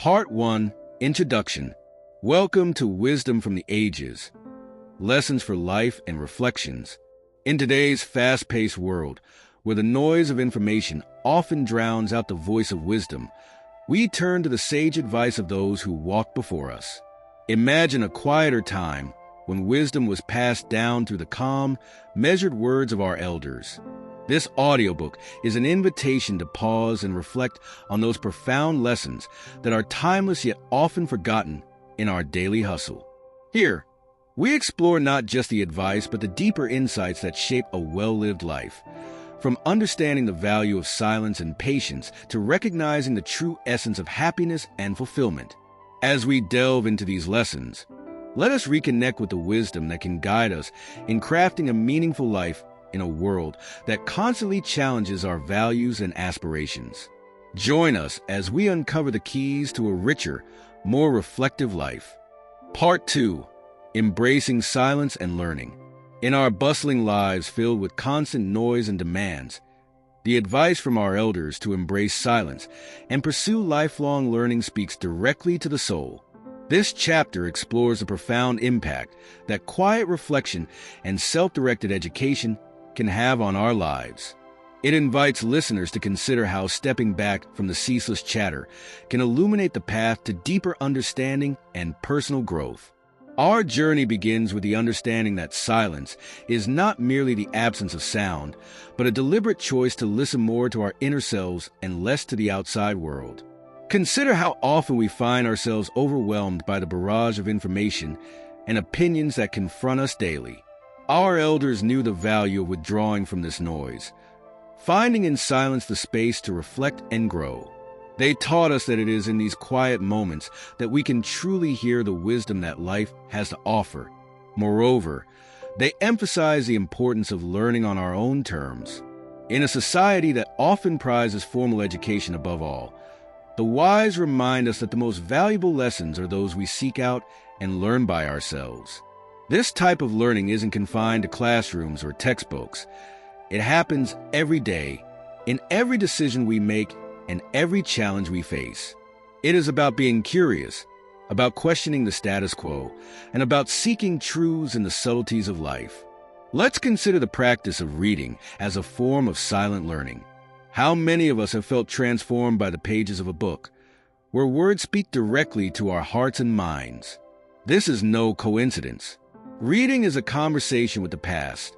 Part 1, Introduction. Welcome to Wisdom from the Ages. Lessons for Life and Reflections. In today's fast-paced world, where the noise of information often drowns out the voice of wisdom, we turn to the sage advice of those who walked before us. Imagine a quieter time when wisdom was passed down through the calm, measured words of our elders. This audiobook is an invitation to pause and reflect on those profound lessons that are timeless yet often forgotten in our daily hustle. Here, we explore not just the advice but the deeper insights that shape a well-lived life. From understanding the value of silence and patience to recognizing the true essence of happiness and fulfillment. As we delve into these lessons, let us reconnect with the wisdom that can guide us in crafting a meaningful life in a world that constantly challenges our values and aspirations. Join us as we uncover the keys to a richer, more reflective life. Part 2. Embracing Silence and Learning. In our bustling lives filled with constant noise and demands, the advice from our elders to embrace silence and pursue lifelong learning speaks directly to the soul. This chapter explores the profound impact that quiet reflection and self-directed education can have on our lives. It invites listeners to consider how stepping back from the ceaseless chatter can illuminate the path to deeper understanding and personal growth. Our journey begins with the understanding that silence is not merely the absence of sound, but a deliberate choice to listen more to our inner selves and less to the outside world. Consider how often we find ourselves overwhelmed by the barrage of information and opinions that confront us daily. Our elders knew the value of withdrawing from this noise, finding in silence the space to reflect and grow. They taught us that it is in these quiet moments that we can truly hear the wisdom that life has to offer. Moreover, they emphasized the importance of learning on our own terms. In a society that often prizes formal education above all, the wise remind us that the most valuable lessons are those we seek out and learn by ourselves. This type of learning isn't confined to classrooms or textbooks. It happens every day, in every decision we make and every challenge we face. It is about being curious, about questioning the status quo, and about seeking truths in the subtleties of life. Let's consider the practice of reading as a form of silent learning. How many of us have felt transformed by the pages of a book, where words speak directly to our hearts and minds? This is no coincidence. Reading is a conversation with the past,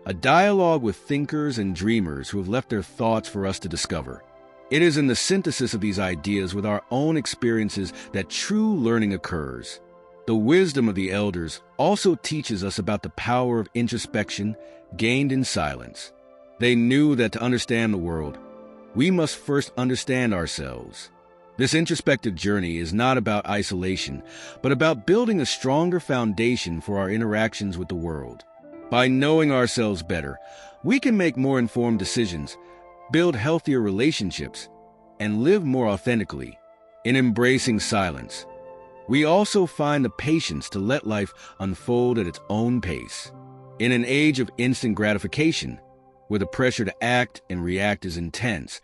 a dialogue with thinkers and dreamers who have left their thoughts for us to discover. It is in the synthesis of these ideas with our own experiences that true learning occurs. The wisdom of the elders also teaches us about the power of introspection gained in silence. They knew that to understand the world, we must first understand ourselves. This introspective journey is not about isolation, but about building a stronger foundation for our interactions with the world. By knowing ourselves better, we can make more informed decisions, build healthier relationships, and live more authentically. In embracing silence, we also find the patience to let life unfold at its own pace. In an age of instant gratification, where the pressure to act and react is intense,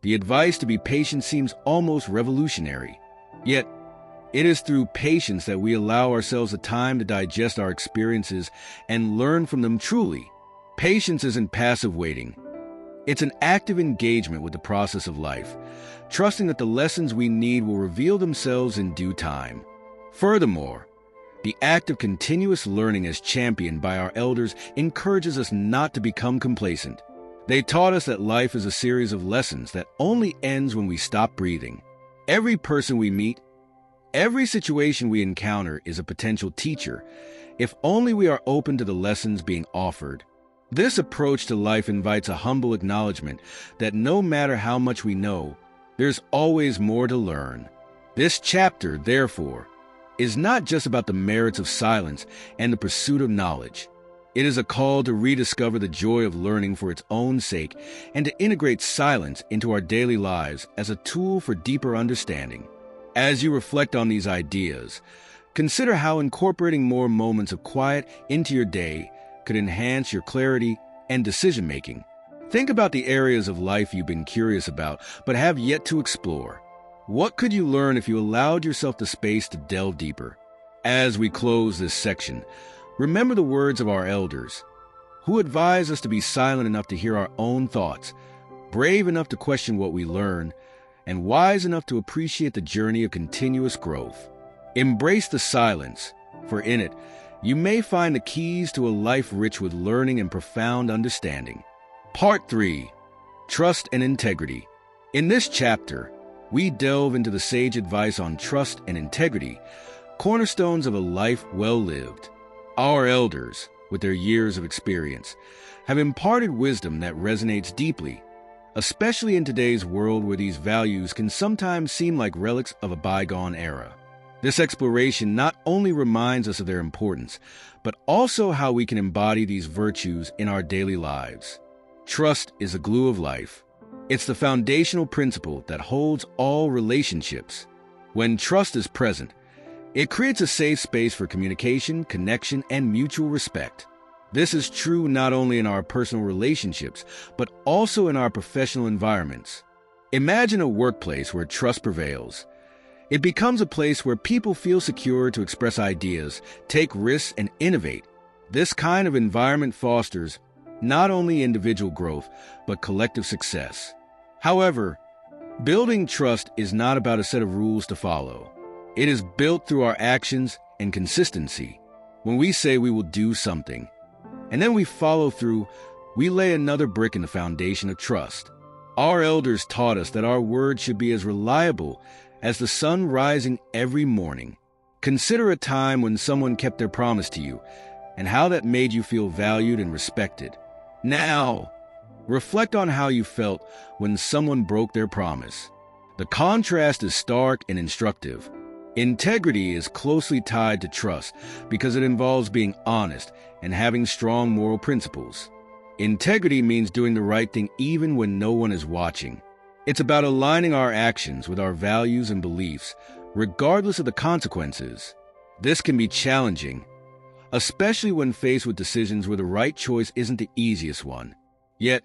the advice to be patient seems almost revolutionary. Yet, it is through patience that we allow ourselves the time to digest our experiences and learn from them truly. Patience isn't passive waiting. It's an active engagement with the process of life, trusting that the lessons we need will reveal themselves in due time. Furthermore, the act of continuous learning as championed by our elders encourages us not to become complacent. They taught us that life is a series of lessons that only ends when we stop breathing. Every person we meet, every situation we encounter is a potential teacher, if only we are open to the lessons being offered. This approach to life invites a humble acknowledgement that no matter how much we know, there's always more to learn. This chapter, therefore, is not just about the merits of silence and the pursuit of knowledge. It is a call to rediscover the joy of learning for its own sake and to integrate silence into our daily lives as a tool for deeper understanding. As you reflect on these ideas, consider how incorporating more moments of quiet into your day could enhance your clarity and decision-making. Think about the areas of life you've been curious about but have yet to explore. What could you learn if you allowed yourself the space to delve deeper? As we close this section, remember the words of our elders, who advise us to be silent enough to hear our own thoughts, brave enough to question what we learn, and wise enough to appreciate the journey of continuous growth. Embrace the silence, for in it, you may find the keys to a life rich with learning and profound understanding. Part 3. Trust and Integrity. In this chapter, we delve into the sage advice on trust and integrity, cornerstones of a life well lived. Our elders, with their years of experience, have imparted wisdom that resonates deeply, especially in today's world where these values can sometimes seem like relics of a bygone era. This exploration not only reminds us of their importance, but also how we can embody these virtues in our daily lives. Trust is the glue of life. It's the foundational principle that holds all relationships. When trust is present, it creates a safe space for communication, connection, and mutual respect. This is true not only in our personal relationships, but also in our professional environments. Imagine a workplace where trust prevails. It becomes a place where people feel secure to express ideas, take risks, and innovate. This kind of environment fosters not only individual growth, but collective success. However, building trust is not about a set of rules to follow. It is built through our actions and consistency. When we say we will do something, and then we follow through, we lay another brick in the foundation of trust. Our elders taught us that our word should be as reliable as the sun rising every morning. Consider a time when someone kept their promise to you and how that made you feel valued and respected. Now, reflect on how you felt when someone broke their promise. The contrast is stark and instructive. Integrity is closely tied to trust because it involves being honest and having strong moral principles. Integrity means doing the right thing even when no one is watching. It's about aligning our actions with our values and beliefs, regardless of the consequences. This can be challenging, especially when faced with decisions where the right choice isn't the easiest one. Yet,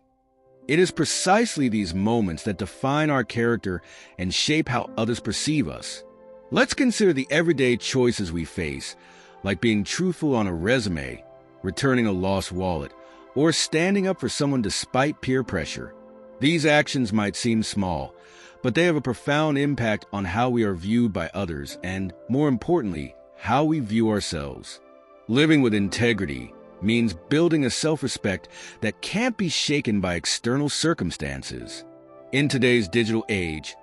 it is precisely these moments that define our character and shape how others perceive us. Let's consider the everyday choices we face, like being truthful on a resume, returning a lost wallet, or standing up for someone despite peer pressure. These actions might seem small, but they have a profound impact on how we are viewed by others and, more importantly, how we view ourselves. Living with integrity means building a self-respect that can't be shaken by external circumstances. In today's digital age,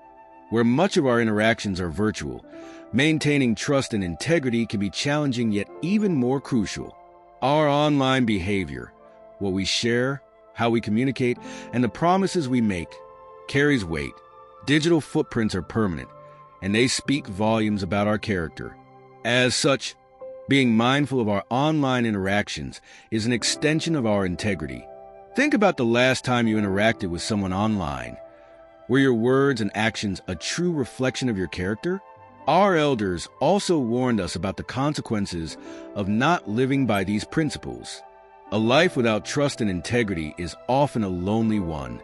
where much of our interactions are virtual, maintaining trust and integrity can be challenging yet even more crucial. Our online behavior, what we share, how we communicate, and the promises we make, carries weight. Digital footprints are permanent, and they speak volumes about our character. As such, being mindful of our online interactions is an extension of our integrity. Think about the last time you interacted with someone online. Were your words and actions a true reflection of your character? Our elders also warned us about the consequences of not living by these principles. A life without trust and integrity is often a lonely one,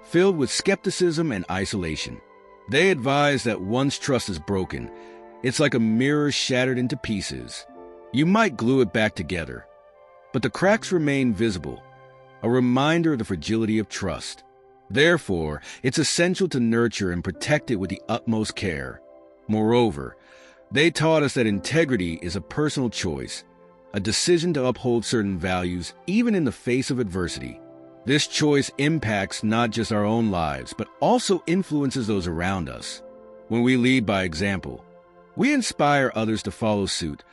filled with skepticism and isolation. They advise that once trust is broken, it's like a mirror shattered into pieces. You might glue it back together, but the cracks remain visible, a reminder of the fragility of trust. Therefore, it's essential to nurture and protect it with the utmost care. Moreover, they taught us that integrity is a personal choice, a decision to uphold certain values even in the face of adversity. This choice impacts not just our own lives, but also influences those around us. When we lead by example, we inspire others to follow suit,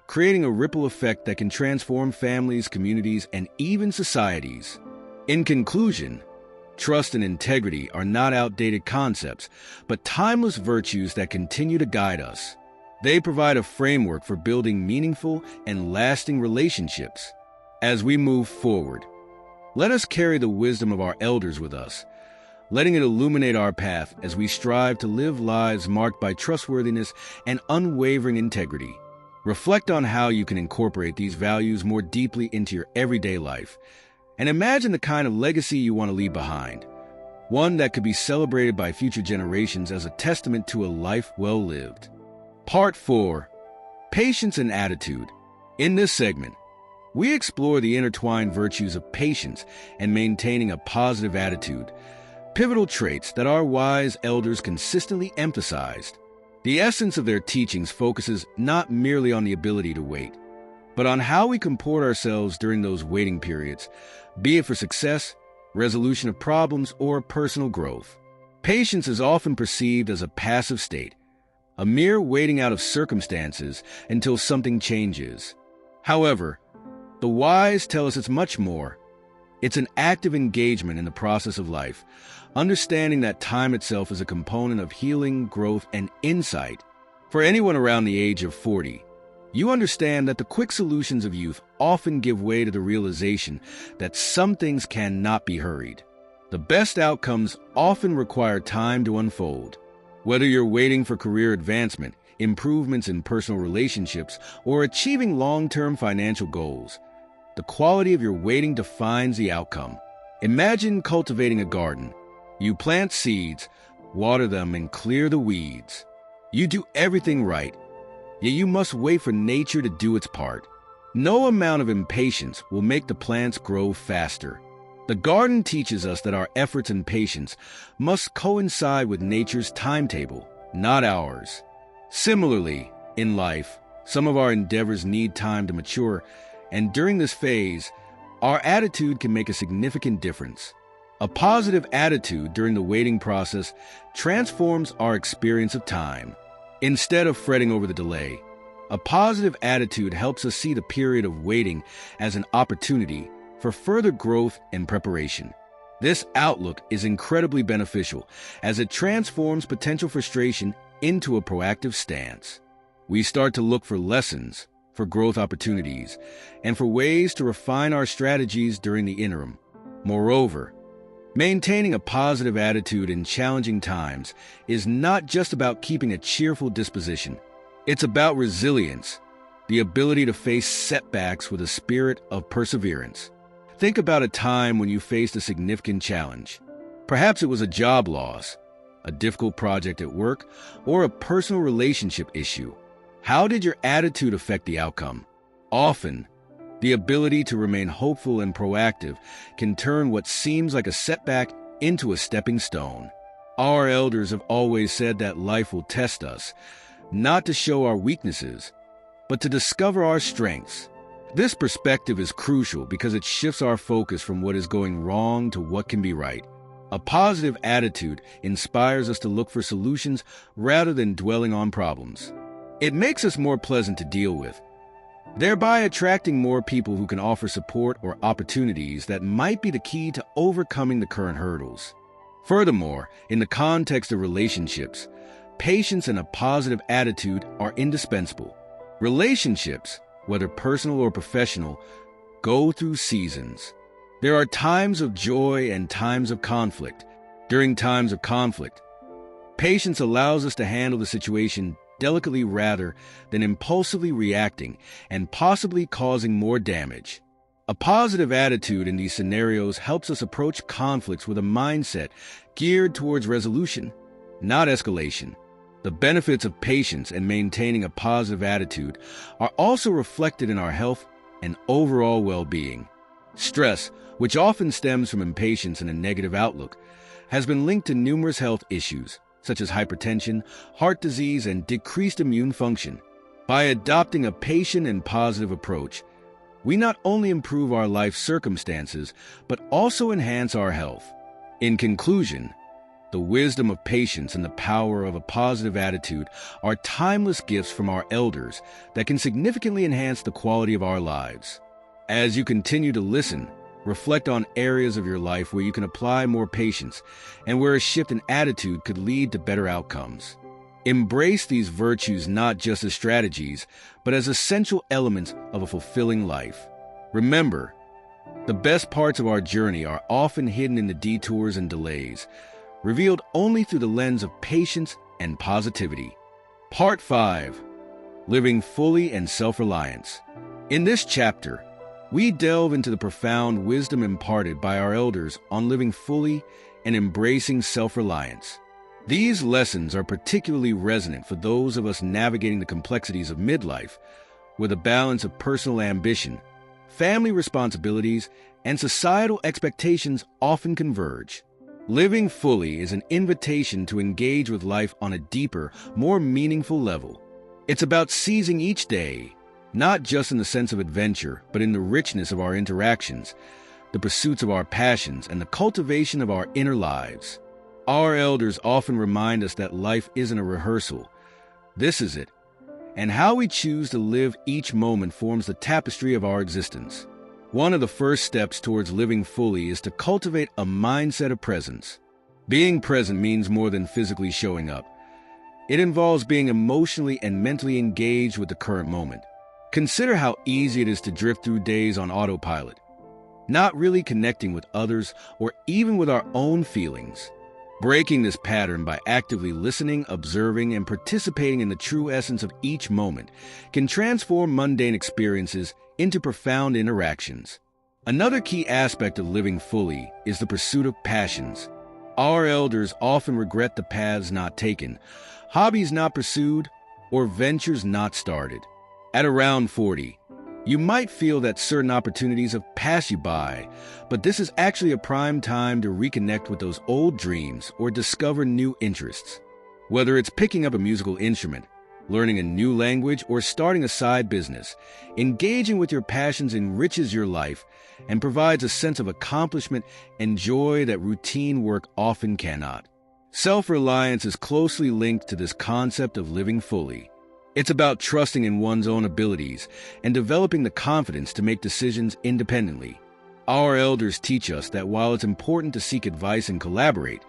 creating a ripple effect that can transform families, communities, and even societies. In conclusion, trust and integrity are not outdated concepts, but timeless virtues that continue to guide us. They provide a framework for building meaningful and lasting relationships. As we move forward, let us carry the wisdom of our elders with us, letting it illuminate our path as we strive to live lives marked by trustworthiness and unwavering integrity. Reflect on how you can incorporate these values more deeply into your everyday life, and imagine the kind of legacy you want to leave behind. one that could be celebrated by future generations as a testament to a life well lived. Part 4. Patience and Attitude. In this segment, we explore the intertwined virtues of patience and maintaining a positive attitude, pivotal traits that our wise elders consistently emphasized. The essence of their teachings focuses not merely on the ability to wait, but on how we comport ourselves during those waiting periods, be it for success, resolution of problems, or personal growth. Patience is often perceived as a passive state, a mere waiting out of circumstances until something changes. However, the wise tell us it's much more. It's an active engagement in the process of life, understanding that time itself is a component of healing, growth, and insight. For anyone around the age of 40, you understand that the quick solutions of youth often give way to the realization that some things cannot be hurried. The best outcomes often require time to unfold. Whether you're waiting for career advancement, improvements in personal relationships, or achieving long-term financial goals, the quality of your waiting defines the outcome. Imagine cultivating a garden. You plant seeds, water them, and clear the weeds. You do everything right, yet you must wait for nature to do its part. No amount of impatience will make the plants grow faster. The garden teaches us that our efforts and patience must coincide with nature's timetable, not ours. Similarly, in life, some of our endeavors need time to mature, and during this phase, our attitude can make a significant difference. A positive attitude during the waiting process transforms our experience of time. Instead of fretting over the delay, a positive attitude helps us see the period of waiting as an opportunity for further growth and preparation. This outlook is incredibly beneficial as it transforms potential frustration into a proactive stance. We start to look for lessons, for growth opportunities, and for ways to refine our strategies during the interim. Moreover, maintaining a positive attitude in challenging times is not just about keeping a cheerful disposition. It's about resilience, the ability to face setbacks with a spirit of perseverance. Think about a time when you faced a significant challenge. Perhaps it was a job loss, a difficult project at work, or a personal relationship issue. How did your attitude affect the outcome? Often, the ability to remain hopeful and proactive can turn what seems like a setback into a stepping stone. Our elders have always said that life will test us, not to show our weaknesses, but to discover our strengths. This perspective is crucial because it shifts our focus from what is going wrong to what can be right. A positive attitude inspires us to look for solutions rather than dwelling on problems. It makes us more pleasant to deal with, thereby attracting more people who can offer support or opportunities that might be the key to overcoming the current hurdles. Furthermore, in the context of relationships, patience and a positive attitude are indispensable. Relationships, whether personal or professional, go through seasons. There are times of joy and times of conflict. During times of conflict, patience allows us to handle the situation delicately rather than impulsively reacting and possibly causing more damage. A positive attitude in these scenarios helps us approach conflicts with a mindset geared towards resolution, not escalation. The benefits of patience and maintaining a positive attitude are also reflected in our health and overall well-being. Stress, which often stems from impatience and a negative outlook, has been linked to numerous health issues, such as hypertension, heart disease, and decreased immune function. By adopting a patient and positive approach, we not only improve our life circumstances, but also enhance our health. In conclusion, the wisdom of patience and the power of a positive attitude are timeless gifts from our elders that can significantly enhance the quality of our lives. As you continue to listen, reflect on areas of your life where you can apply more patience and where a shift in attitude could lead to better outcomes. Embrace these virtues not just as strategies, but as essential elements of a fulfilling life. Remember, the best parts of our journey are often hidden in the detours and delays, revealed only through the lens of patience and positivity. Part 5. Living Fully and Self-Reliance. In this chapter, we delve into the profound wisdom imparted by our elders on living fully and embracing self-reliance. These lessons are particularly resonant for those of us navigating the complexities of midlife, where the balance of personal ambition, family responsibilities, and societal expectations often converge. Living fully is an invitation to engage with life on a deeper, more meaningful level. It's about seizing each day, not just in the sense of adventure, but in the richness of our interactions, the pursuits of our passions, and the cultivation of our inner lives. Our elders often remind us that life isn't a rehearsal. This is it, and how we choose to live each moment forms the tapestry of our existence. One of the first steps towards living fully is to cultivate a mindset of presence. Being present means more than physically showing up. It involves being emotionally and mentally engaged with the current moment. Consider how easy it is to drift through days on autopilot, not really connecting with others or even with our own feelings. Breaking this pattern by actively listening, observing, and participating in the true essence of each moment can transform mundane experiences into profound interactions. Another key aspect of living fully is the pursuit of passions. Our elders often regret the paths not taken, hobbies not pursued, or ventures not started. At around 40, you might feel that certain opportunities have passed you by, but this is actually a prime time to reconnect with those old dreams or discover new interests. Whether it's picking up a musical instrument, learning a new language, or starting a side business, engaging with your passions enriches your life and provides a sense of accomplishment and joy that routine work often cannot. Self-reliance is closely linked to this concept of living fully. It's about trusting in one's own abilities and developing the confidence to make decisions independently. Our elders teach us that while it's important to seek advice and collaborate,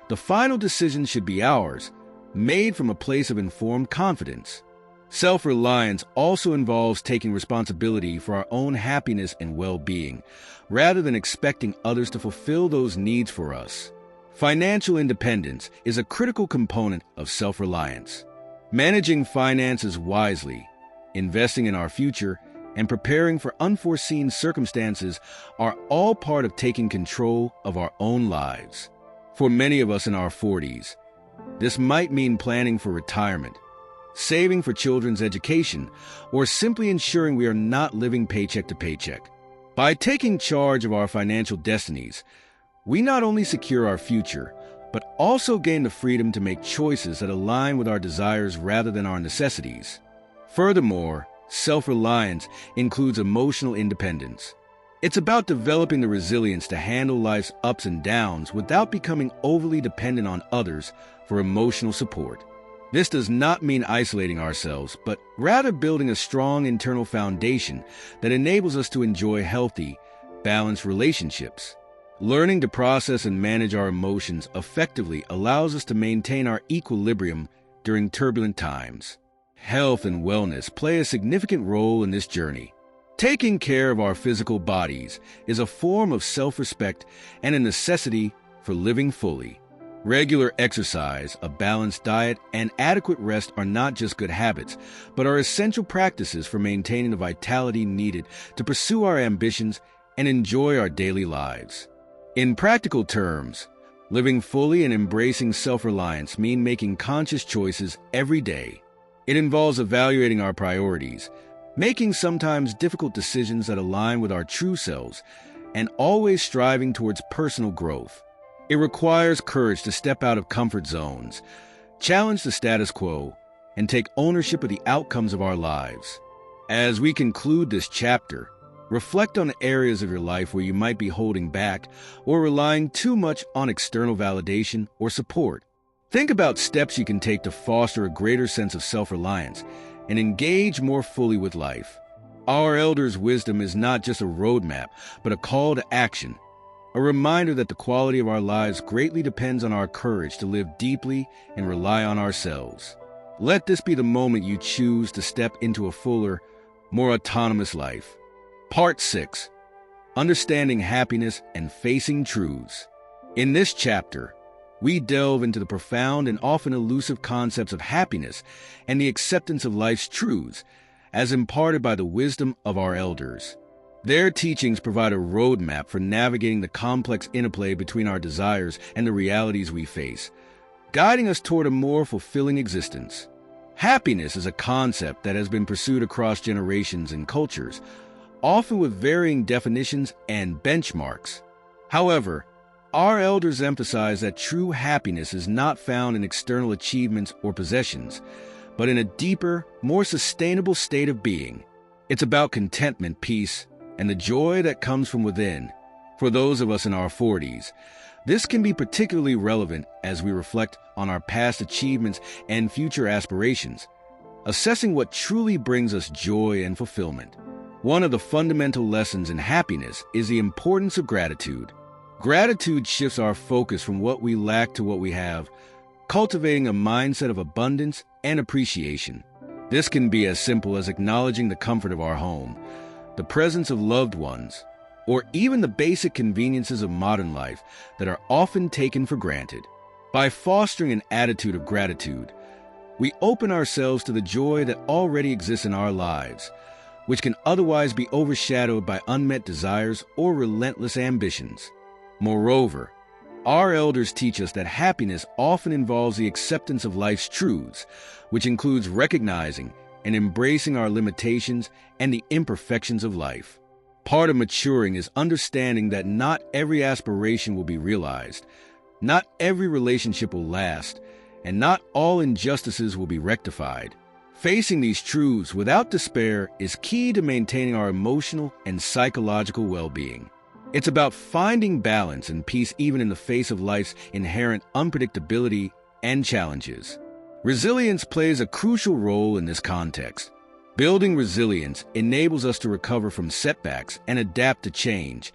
the final decision should be ours, made from a place of informed confidence. Self-reliance also involves taking responsibility for our own happiness and well-being, rather than expecting others to fulfill those needs for us. Financial independence is a critical component of self-reliance. Managing finances wisely, investing in our future, and preparing for unforeseen circumstances are all part of taking control of our own lives. For many of us in our 40s, this might mean planning for retirement, saving for children's education, or simply ensuring we are not living paycheck to paycheck. By taking charge of our financial destinies, we not only secure our future, but also gain the freedom to make choices that align with our desires rather than our necessities. Furthermore, self-reliance includes emotional independence. It's about developing the resilience to handle life's ups and downs without becoming overly dependent on others for emotional support. This does not mean isolating ourselves, but rather building a strong internal foundation that enables us to enjoy healthy, balanced relationships. Learning to process and manage our emotions effectively allows us to maintain our equilibrium during turbulent times. Health and wellness play a significant role in this journey. Taking care of our physical bodies is a form of self-respect and a necessity for living fully. Regular exercise, a balanced diet, and adequate rest are not just good habits, but are essential practices for maintaining the vitality needed to pursue our ambitions and enjoy our daily lives. In practical terms, living fully and embracing self-reliance mean making conscious choices every day. It involves evaluating our priorities, making sometimes difficult decisions that align with our true selves, and always striving towards personal growth. It requires courage to step out of comfort zones, challenge the status quo, and take ownership of the outcomes of our lives. As we conclude this chapter, reflect on the areas of your life where you might be holding back or relying too much on external validation or support. Think about steps you can take to foster a greater sense of self-reliance and engage more fully with life. Our elders' wisdom is not just a roadmap, but a call to action, a reminder that the quality of our lives greatly depends on our courage to live deeply and rely on ourselves. Let this be the moment you choose to step into a fuller, more autonomous life. Part 6. Understanding Happiness and Facing Truths. In this chapter, we delve into the profound and often elusive concepts of happiness and the acceptance of life's truths, as imparted by the wisdom of our elders. Their teachings provide a roadmap for navigating the complex interplay between our desires and the realities we face, guiding us toward a more fulfilling existence. Happiness is a concept that has been pursued across generations and cultures, often with varying definitions and benchmarks. However, our elders emphasize that true happiness is not found in external achievements or possessions, but in a deeper, more sustainable state of being. It's about contentment, peace, and the joy that comes from within. For those of us in our 40s, this can be particularly relevant as we reflect on our past achievements and future aspirations, assessing what truly brings us joy and fulfillment. One of the fundamental lessons in happiness is the importance of gratitude. Gratitude shifts our focus from what we lack to what we have, cultivating a mindset of abundance and appreciation. This can be as simple as acknowledging the comfort of our home, the presence of loved ones, or even the basic conveniences of modern life that are often taken for granted. By fostering an attitude of gratitude, we open ourselves to the joy that already exists in our lives, which can otherwise be overshadowed by unmet desires or relentless ambitions. Moreover, our elders teach us that happiness often involves the acceptance of life's truths, which includes recognizing and embracing our limitations and the imperfections of life. Part of maturing is understanding that not every aspiration will be realized, not every relationship will last, and not all injustices will be rectified. Facing these truths without despair is key to maintaining our emotional and psychological well-being. It's about finding balance and peace even in the face of life's inherent unpredictability and challenges. Resilience plays a crucial role in this context. Building resilience enables us to recover from setbacks and adapt to change,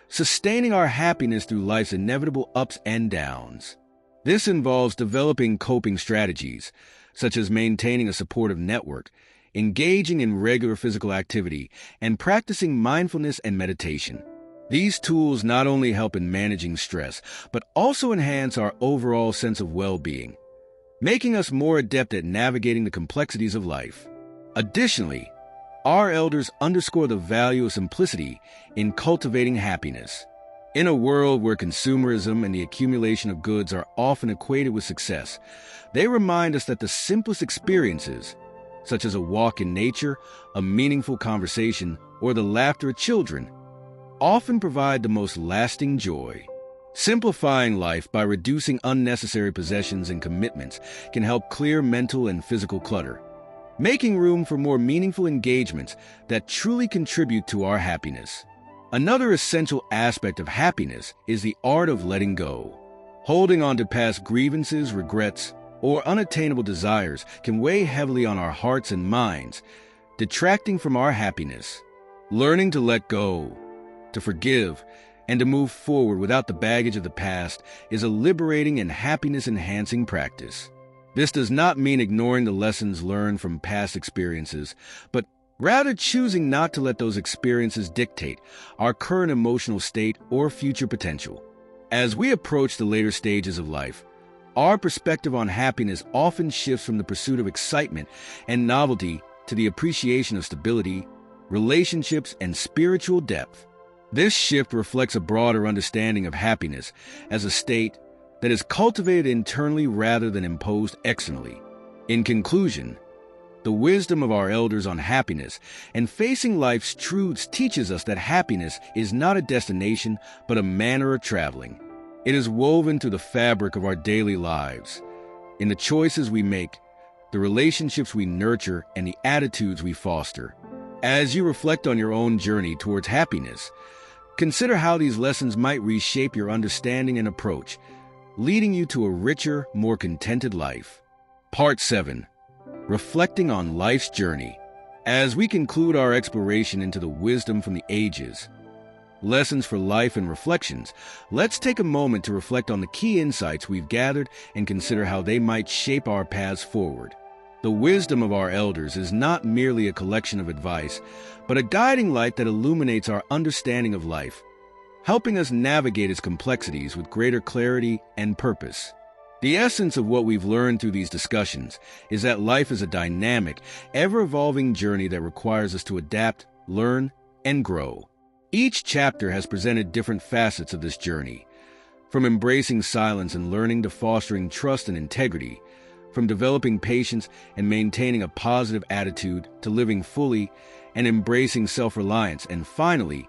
sustaining our happiness through life's inevitable ups and downs. This involves developing coping strategies, such as maintaining a supportive network, engaging in regular physical activity, and practicing mindfulness and meditation. These tools not only help in managing stress, but also enhance our overall sense of well-being, making us more adept at navigating the complexities of life. Additionally, our elders underscore the value of simplicity in cultivating happiness. In a world where consumerism and the accumulation of goods are often equated with success, they remind us that the simplest experiences, such as a walk in nature, a meaningful conversation, or the laughter of children, often provide the most lasting joy. Simplifying life by reducing unnecessary possessions and commitments can help clear mental and physical clutter, making room for more meaningful engagements that truly contribute to our happiness. Another essential aspect of happiness is the art of letting go. Holding on to past grievances, regrets, or unattainable desires can weigh heavily on our hearts and minds, detracting from our happiness. Learning to let go, to forgive, and to move forward without the baggage of the past is a liberating and happiness-enhancing practice. This does not mean ignoring the lessons learned from past experiences, but rather choosing not to let those experiences dictate our current emotional state or future potential. As we approach the later stages of life, our perspective on happiness often shifts from the pursuit of excitement and novelty to the appreciation of stability, relationships, and spiritual depth. This shift reflects a broader understanding of happiness as a state that is cultivated internally rather than imposed externally. In conclusion, the wisdom of our elders on happiness and facing life's truths teaches us that happiness is not a destination but a manner of traveling. It is woven through the fabric of our daily lives, in the choices we make, the relationships we nurture, and the attitudes we foster. As you reflect on your own journey towards happiness, consider how these lessons might reshape your understanding and approach, leading you to a richer, more contented life. Part 7. Reflecting on life's journey. As we conclude our exploration into the wisdom from the ages, lessons for life and reflections, let's take a moment to reflect on the key insights we've gathered and consider how they might shape our paths forward. The wisdom of our elders is not merely a collection of advice, but a guiding light that illuminates our understanding of life, helping us navigate its complexities with greater clarity and purpose. The essence of what we've learned through these discussions is that life is a dynamic, ever-evolving journey that requires us to adapt, learn, and grow. Each chapter has presented different facets of this journey, from embracing silence and learning to fostering trust and integrity, from developing patience and maintaining a positive attitude to living fully and embracing self-reliance, and finally,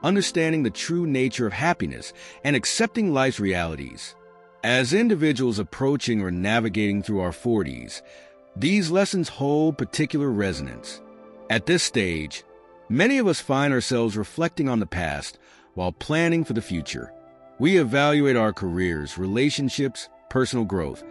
understanding the true nature of happiness and accepting life's realities. As individuals approaching or navigating through our 40s, these lessons hold particular resonance. At this stage, many of us find ourselves reflecting on the past while planning for the future. We evaluate our careers, relationships, personal growth,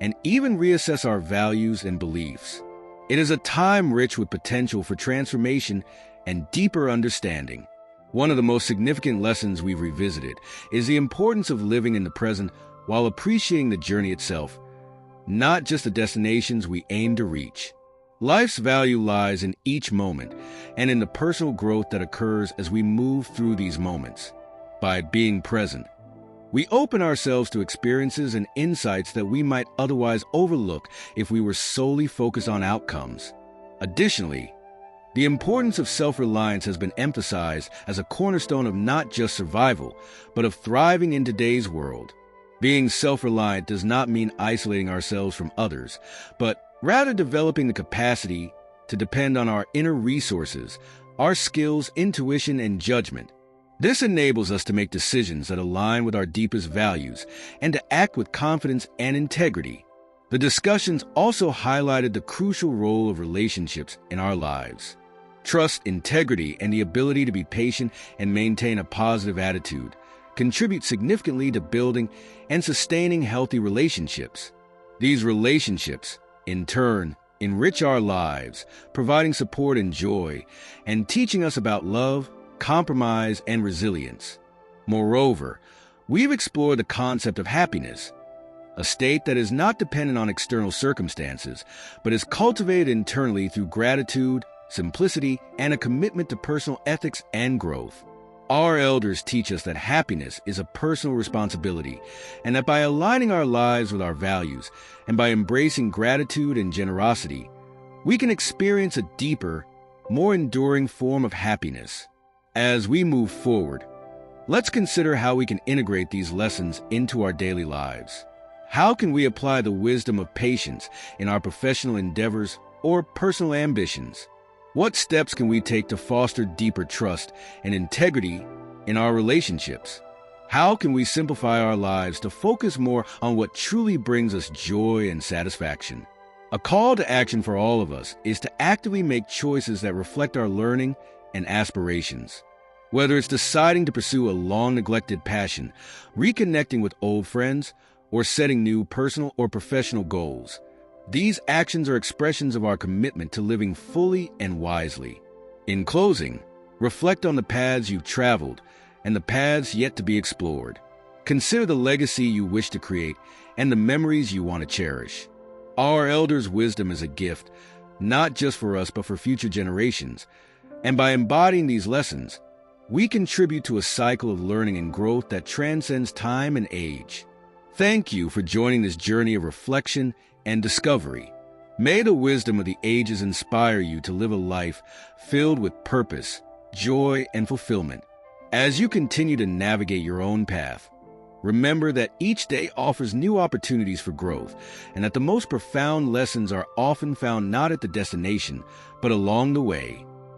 and even reassess our values and beliefs. It is a time rich with potential for transformation and deeper understanding. One of the most significant lessons we've revisited is the importance of living in the present while appreciating the journey itself, not just the destinations we aim to reach. Life's value lies in each moment and in the personal growth that occurs as we move through these moments. By being present, we open ourselves to experiences and insights that we might otherwise overlook if we were solely focused on outcomes. Additionally, the importance of self-reliance has been emphasized as a cornerstone of not just survival, but of thriving in today's world. Being self-reliant does not mean isolating ourselves from others, but rather developing the capacity to depend on our inner resources, our skills, intuition, and judgment. This enables us to make decisions that align with our deepest values and to act with confidence and integrity. The discussions also highlighted the crucial role of relationships in our lives. Trust, integrity, and the ability to be patient and maintain a positive attitude contribute significantly to building and sustaining healthy relationships. These relationships, in turn, enrich our lives, providing support and joy, and teaching us about love, compromise, and resilience. Moreover, we've explored the concept of happiness, a state that is not dependent on external circumstances, but is cultivated internally through gratitude, simplicity, and a commitment to personal ethics and growth. Our elders teach us that happiness is a personal responsibility, and that by aligning our lives with our values and by embracing gratitude and generosity, we can experience a deeper, more enduring form of happiness. As we move forward, let's consider how we can integrate these lessons into our daily lives. How can we apply the wisdom of patience in our professional endeavors or personal ambitions? What steps can we take to foster deeper trust and integrity in our relationships? How can we simplify our lives to focus more on what truly brings us joy and satisfaction? A call to action for all of us is to actively make choices that reflect our learning and aspirations. Whether it's deciding to pursue a long-neglected passion, reconnecting with old friends, or setting new personal or professional goals, these actions are expressions of our commitment to living fully and wisely. In closing, reflect on the paths you've traveled and the paths yet to be explored. Consider the legacy you wish to create and the memories you want to cherish. Our elders' wisdom is a gift, not just for us but for future generations, and by embodying these lessons, we contribute to a cycle of learning and growth that transcends time and age. Thank you for joining this journey of reflection and discovery. May the wisdom of the ages inspire you to live a life filled with purpose, joy, and fulfillment. As you continue to navigate your own path, remember that each day offers new opportunities for growth, and that the most profound lessons are often found not at the destination, but along the way.